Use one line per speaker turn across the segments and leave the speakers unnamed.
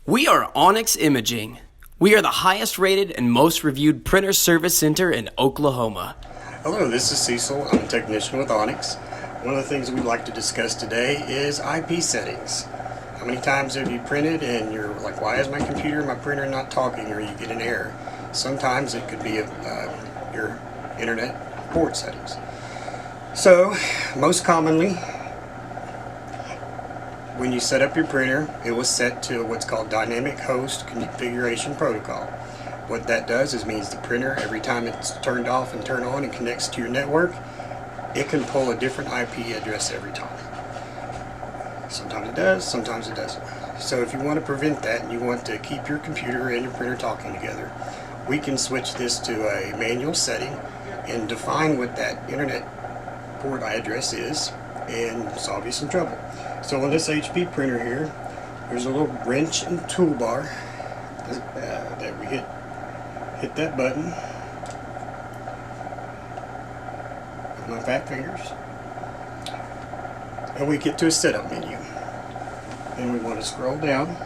We are Onyx Imaging. We are the highest rated and most reviewed printer service center in Oklahoma.
Hello, this is Cecil. I'm a technician with Onyx. One of the things we'd like to discuss today is IP settings. How many times have you printed and you're like, why is my computer, my printer not talking, or you get an error? Sometimes it could be your internet port settings. So, most commonly, when you set up your printer, it was set to what's called Dynamic Host Configuration Protocol. What that does is means the printer, every time it's turned off and turned on and connects to your network, it can pull a different IP address every time. Sometimes it does, sometimes it doesn't. So if you want to prevent that and you want to keep your computer and your printer talking together, we can switch this to a manual setting and define what that internet port address is and solve you some trouble. So on this HP printer here, there's a little wrench and toolbar that we hit that button with my fat fingers, and we get to a setup menu. Then we want to scroll down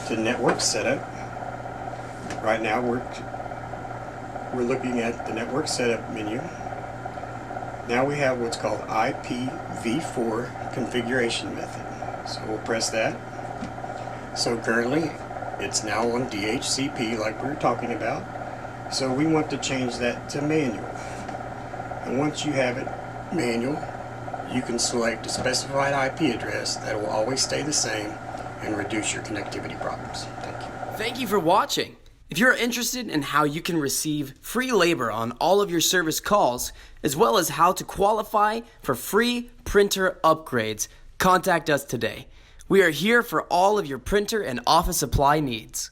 to network setup. Right now we're looking at the network setup menu. Now we have what's called IPv4 configuration method. So we'll press that. So currently it's now on DHCP like we were talking about. So we want to change that to manual. And once you have it manual, you can select a specified IP address that will always stay the same and reduce your connectivity problems. Thank you.
Thank you for watching. If you're interested in how you can receive free labor on all of your service calls, as well as how to qualify for free printer upgrades, contact us today. We are here for all of your printer and office supply needs.